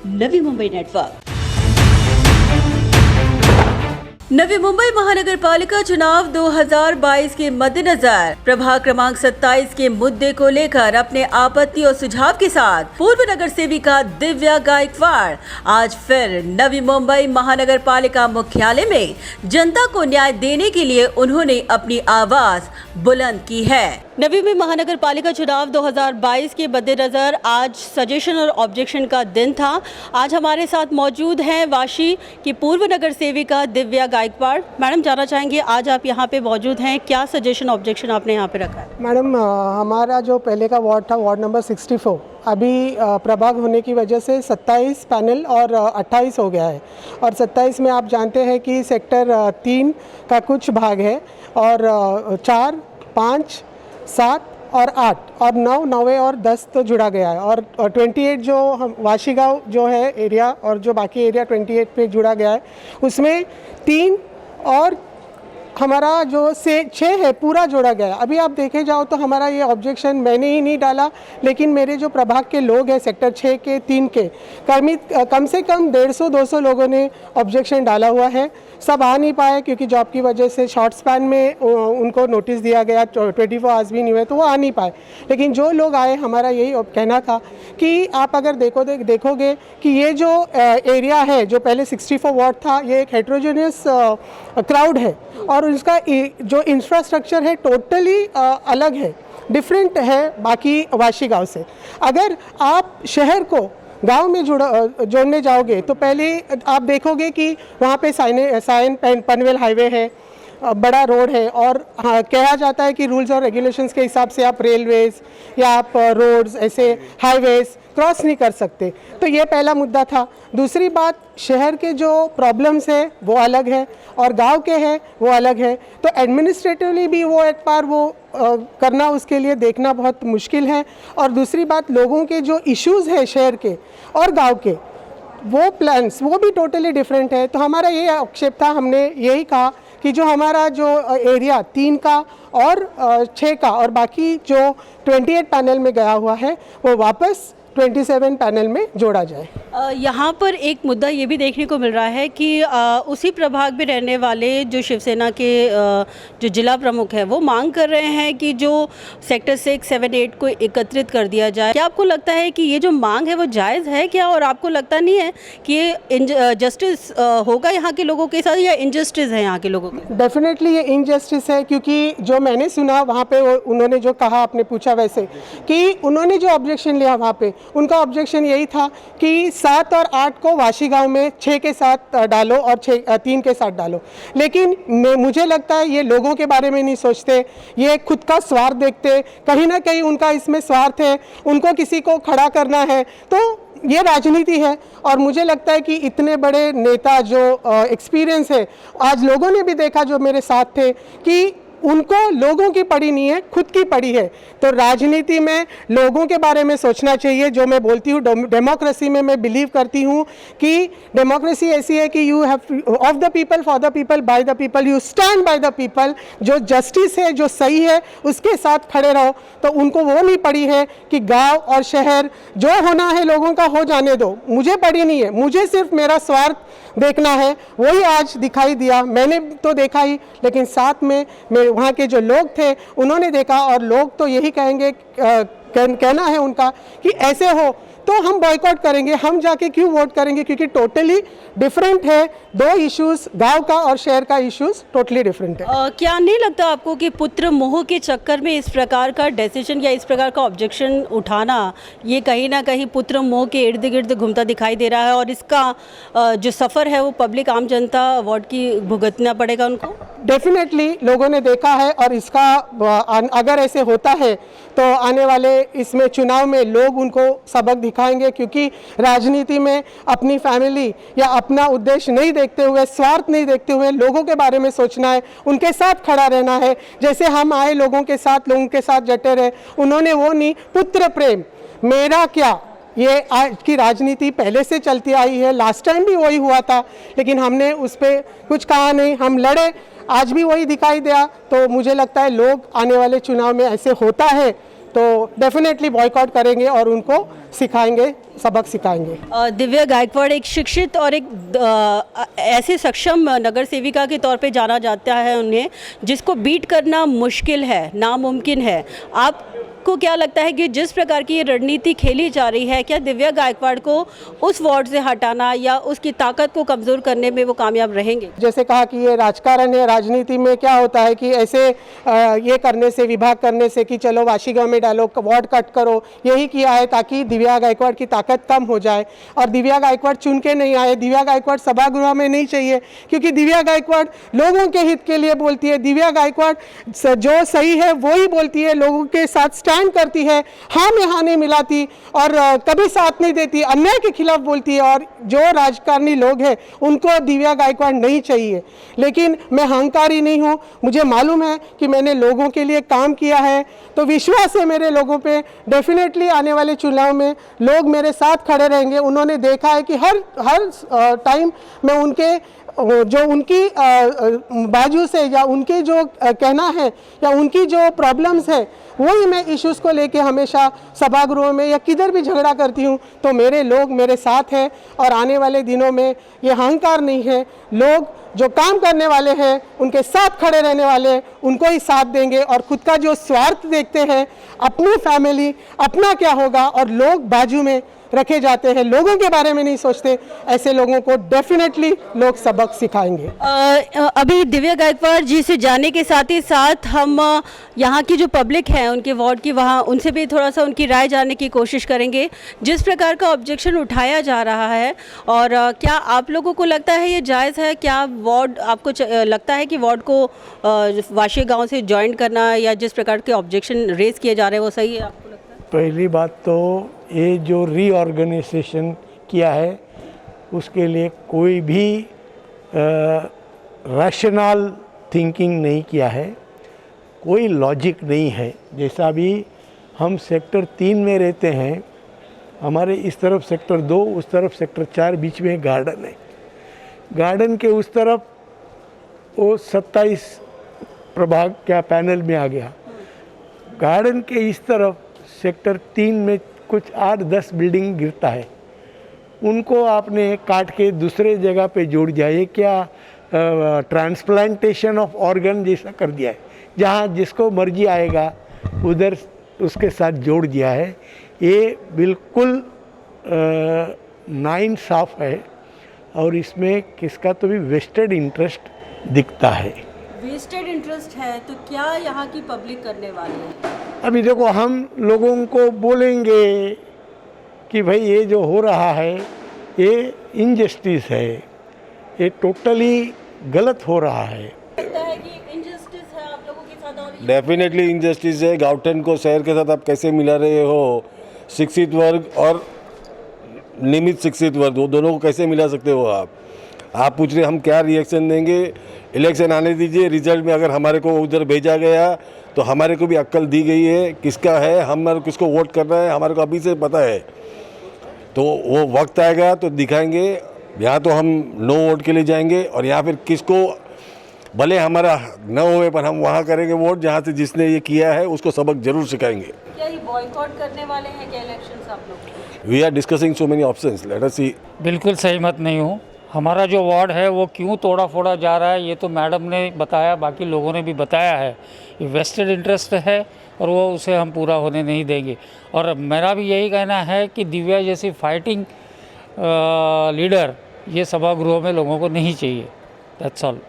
Navi Mumbai network. Navi Mumbai महानगर पालिका चुनाव 2022 के मद्देनजर प्रभाग क्रमांक 27 के मुद्दे को लेकर अपने आपत्ति और सुझाव के साथ पूर्व नगर सेविका दिव्या गायकवाड़ आज फिर नवी मुंबई महानगर पालिका मुख्यालय में जनता को न्याय देने के लिए उन्होंने अपनी आवाज बुलंद की है। नवी मुंबई महानगर पालिका चुनाव 2022 के मद्देनजर आज सजेशन और ऑब्जेक्शन का दिन था। आज हमारे साथ मौजूद हैं वाशी की पूर्व नगर सेविका दिव्या गायकवाड़। मैडम, जानना चाहेंगे आज आप यहाँ पे मौजूद हैं, क्या सजेशन ऑब्जेक्शन आपने यहाँ पे रखा है? मैडम, हमारा जो पहले का वार्ड था, वार्ड नंबर 64, अभी प्रभाग होने की वजह से 27 पैनल और 28 हो गया है। और 27 में आप जानते हैं कि सेक्टर 3 का कुछ भाग है और 4, 5, 7 और 8 और 9, 9 और 10 तो जुड़ा गया है। और 28 जो हम वाशी गाँव जो है एरिया और जो बाकी एरिया 28 पे जुड़ा गया है, उसमें 3 और हमारा जो 6 है पूरा जोड़ा गया है। अभी आप देखे जाओ तो हमारा ये ऑब्जेक्शन मैंने ही नहीं डाला, लेकिन मेरे जो प्रभाग के लोग हैं सेक्टर 6 के 3 के कम से कम 150-200 लोगों ने ऑब्जेक्शन डाला हुआ है। सब आ नहीं पाए क्योंकि जॉब की वजह से शॉर्ट स्पैन में उनको नोटिस दिया गया, 24 आवर्स भी नहीं हुए तो वो आ नहीं पाए। लेकिन जो लोग आए, हमारा यही कहना था कि आप अगर देखोगे कि ये जो एरिया है जो पहले 64 वार्ड था, ये एक हेट्रोजेनियस क्राउड है और उसका जो इंफ्रास्ट्रक्चर है टोटली अलग है, डिफरेंट है बाकी वाशी गांव से। अगर आप शहर को गांव में जोड़ने जाओगे तो पहले आप देखोगे कि वहाँ पे साइन पनवेल हाईवे है, बड़ा रोड है और हाँ, कहा जाता है कि रूल्स और रेगुलेशंस के हिसाब से आप रेलवेज़ या आप रोड्स ऐसे हाईवेज़ क्रॉस नहीं कर सकते। तो ये पहला मुद्दा था। दूसरी बात, शहर के जो प्रॉब्लम्स है वो अलग है और गांव के हैं वो अलग है। तो एडमिनिस्ट्रेटिवली भी वो एक बार वो करना, उसके लिए देखना बहुत मुश्किल है। और दूसरी बात, लोगों के जो इश्यूज़ है शहर के और गांव के, वो प्लान्स वो भी टोटली डिफरेंट है। तो हमारा ये आक्षेप था, हमने यही कहा कि जो हमारा जो एरिया 3 का और 6 का और बाकी जो 28 पैनल में गया हुआ है वो वापस 27 पैनल में जोड़ा जाए। यहाँ पर एक मुद्दा ये भी देखने को मिल रहा है कि उसी प्रभाग में रहने वाले जो शिवसेना के जो जिला प्रमुख है वो मांग कर रहे हैं कि जो सेक्टर 6, 7, 8 को एकत्रित कर दिया जाए। क्या आपको लगता है कि ये जो मांग है वो जायज़ है क्या, और आपको लगता नहीं है कि ये जस्टिस होगा यहाँ के लोगों के साथ या इनजस्टिस है यहाँ के लोगों के? डेफिनेटली ये इनजस्टिस है, क्योंकि जो मैंने सुना वहाँ पे उन्होंने जो कहा, आपने पूछा वैसे, कि उन्होंने जो ऑब्जेक्शन लिया वहाँ पे, उनका ऑब्जेक्शन यही था कि 7 और 8 को वाशी गांव में 6 के साथ डालो और 3 के साथ डालो। लेकिन मुझे लगता है ये लोगों के बारे में नहीं सोचते, ये खुद का स्वार्थ देखते। कहीं ना कहीं उनका इसमें स्वार्थ है, उनको किसी को खड़ा करना है, तो ये राजनीति है। और मुझे लगता है कि इतने बड़े नेता जो एक्सपीरियंस है, आज लोगों ने भी देखा जो मेरे साथ थे कि उनको लोगों की पड़ी नहीं है, खुद की पड़ी है। तो राजनीति में लोगों के बारे में सोचना चाहिए। जो मैं बोलती हूँ, डेमोक्रेसी में मैं बिलीव करती हूँ कि डेमोक्रेसी ऐसी है कि you have of the people, for the people, by the people, you stand by the people. जो जस्टिस है, जो सही है, उसके साथ खड़े रहो। तो उनको वो नहीं पड़ी है कि गाँव और शहर जो होना है लोगों का हो जाने दो, मुझे पड़ी नहीं है, मुझे सिर्फ मेरा स्वार्थ देखना है। वही आज दिखाई दिया, मैंने तो देखा ही, लेकिन साथ में मेरे वहाँ के जो लोग थे उन्होंने देखा। और लोग तो यही कहेंगे, कहना है उनका कि ऐसे हो तो हम बॉयकॉट करेंगे, हम जाके क्यों वोट करेंगे, क्योंकि टोटली डिफरेंट है। दो इश्यूज, गांव का और शहर का इश्यूज टोटली डिफरेंट है। क्या नहीं लगता आपको कि पुत्र मोह के चक्कर में इस प्रकार का डिसीजन या इस प्रकार का ऑब्जेक्शन उठाना, ये कहीं ना कहीं पुत्र मोह के इर्द गिर्द घूमता दिखाई दे रहा है और इसका जो सफ़र है वो पब्लिक, आम जनता वार्ड की भुगतना पड़ेगा उनको? डेफिनेटली लोगों ने देखा है और इसका अगर ऐसे होता है तो आने वाले इसमें चुनाव में लोग उनको सबक दिखाएंगे, क्योंकि राजनीति में अपनी फैमिली या अपना उद्देश्य नहीं देखते हुए, स्वार्थ नहीं देखते हुए, लोगों के बारे में सोचना है, उनके साथ खड़ा रहना है। जैसे हम आए लोगों के साथ जटे रहे, उन्होंने वो नहीं, पुत्र प्रेम मेरा क्या, ये आज की राजनीति पहले से चलती आई है। लास्ट टाइम भी वही हुआ था, लेकिन हमने उस पर कुछ कहा नहीं, हम लड़े, आज भी वही दिखाई दिया। तो मुझे लगता है लोग आने वाले चुनाव में ऐसे होता है तो डेफिनेटली बॉयकॉट करेंगे और उनको सिखाएंगे, सबक सिखाएंगे। दिव्या गायकवाड़ एक शिक्षित और एक ऐसे सक्षम नगर सेविका के तौर पे जाना जाता है उन्हें, जिसको बीट करना मुश्किल है, नामुमकिन है। आपको क्या लगता है कि जिस प्रकार की ये रणनीति खेली जा रही है, क्या दिव्या गायकवाड़ को उस वार्ड से हटाना या उसकी ताकत को कमज़ोर करने में वो कामयाब रहेंगे? जैसे कहा कि ये राजकारण है, राजनीति में क्या होता है कि ऐसे ये करने से, विभाग करने से कि चलो वाशी गांव में डालो, वार्ड कट करो, यही किया है ताकि दिव्या गायकवाड़ की ताकत कम हो जाए। और दिव्या गायकवाड़ चुन के नहीं आए, दिव्या गायकवाड़ सभागृह में नहीं चाहिए, क्योंकि दिव्या गायकवाड़ लोगों के हित के लिए बोलती है। दिव्या गायकवाड़ जो सही है वो ही बोलती है, लोगों के साथ स्टैंड करती है, हाँ में हाँ नहीं मिलाती और कभी साथ नहीं देती, अन्याय के खिलाफ बोलती है। और जो राजकारणी लोग हैं उनको दिव्या गायकवाड़ नहीं चाहिए। लेकिन मैं अहंकारी नहीं हूँ, मुझे मालूम है कि मैंने लोगों के लिए काम किया है, तो विश्वास है मेरे लोगों पे। डेफिनेटली आने वाले चुनाव में लोग मेरे साथ खड़े रहेंगे। उन्होंने देखा है कि हर टाइम मैं उनके जो उनकी बाजू से या उनके जो कहना है या उनकी जो प्रॉब्लम्स है वही मैं इश्यूज़ को लेके हमेशा सभागृहों में या किधर भी झगड़ा करती हूँ। तो मेरे लोग मेरे साथ हैं और आने वाले दिनों में ये अहंकार नहीं है, लोग जो काम करने वाले हैं उनके साथ खड़े रहने वाले हैं, उनको ही साथ देंगे। और खुद का जो स्वार्थ देखते हैं, अपनी फैमिली, अपना क्या होगा, और लोग बाजू में रखे जाते हैं, लोगों के बारे में नहीं सोचते, ऐसे लोगों को डेफिनेटली लोग सबक सिखाएंगे। अभी दिव्या गायकवाड़ जी से जाने के साथ ही साथ हम यहाँ की जो पब्लिक है उनके वार्ड की, वहाँ उनसे भी थोड़ा सा उनकी राय जानने की कोशिश करेंगे। जिस प्रकार का ऑब्जेक्शन उठाया जा रहा है, और क्या आप लोगों को लगता है ये जायज़ है? क्या वार्ड आपको लगता है कि वार्ड को वाशी गाँव से ज्वाइन करना या जिस प्रकार के ऑब्जेक्शन रेज किए जा रहे हैं वो सही है आपको लगता है? पहली बात तो ये जो रीऑर्गेनाइजेशन किया है उसके लिए कोई भी रैशनल थिंकिंग नहीं किया है, कोई लॉजिक नहीं है। जैसा भी हम सेक्टर 3 में रहते हैं, हमारे इस तरफ सेक्टर 2, उस तरफ सेक्टर 4, बीच में गार्डन है। गार्डन के उस तरफ वो 27 प्रभाग क्या पैनल में आ गया। गार्डन के इस तरफ सेक्टर 3 में कुछ 8-10 बिल्डिंग गिरता है, उनको आपने काट के दूसरे जगह पे जोड़ दिया। ये क्या ट्रांसप्लांटेशन ऑफ ऑर्गन जैसा कर दिया है, जहाँ जिसको मर्जी आएगा उधर उसके साथ जोड़ दिया है। ये बिल्कुल नाइंसाफ़ है और इसमें किसका तो भी वेस्टेड इंटरेस्ट दिखता है। वेस्टेड इंटरेस्ट है तो क्या यहाँ की पब्लिक करने वाली है? अभी देखो, हम लोगों को बोलेंगे कि भाई ये जो हो रहा है ये इनजस्टिस है, ये टोटली गलत हो रहा है। लगता है कि इनजस्टिस है आप लोगों के साथ? और डेफिनेटली इनजस्टिस है। गाउटन को शहर के साथ आप कैसे मिला रहे हो? शिक्षित वर्ग और नियमित शिक्षित वर्ग, दोनों को कैसे मिला सकते हो आप पूछ रहे हम क्या रिएक्शन देंगे? इलेक्शन आने दीजिए, रिजल्ट में अगर हमारे को उधर भेजा गया तो हमारे को भी अक्ल दी गई है किसका है, हमारे किसको वोट करना है, हमारे को अभी से पता है। तो वो वक्त आएगा तो दिखाएंगे। यहाँ तो हम नो वोट के लिए जाएंगे और यहाँ फिर किसको भले हमारा न होए पर हम वहाँ करेंगे वोट जहाँ से जिसने ये किया है उसको सबक जरूर सिखाएंगे। क्या ये बॉयकॉट करने वाले हैं क्या इलेक्शंस आप लोग? We are discussing so many options, let us see. बिल्कुल सहमत नहीं हूँ। हमारा जो वार्ड है वो क्यों तोड़ा फोड़ा जा रहा है ये तो मैडम ने बताया, बाकी लोगों ने भी बताया है। ये वेस्टेड इंटरेस्ट है और वो उसे हम पूरा होने नहीं देंगे। और मेरा भी यही कहना है कि दिव्या जैसी फाइटिंग लीडर ये सभागृहों में लोगों को नहीं चाहिए। That's all.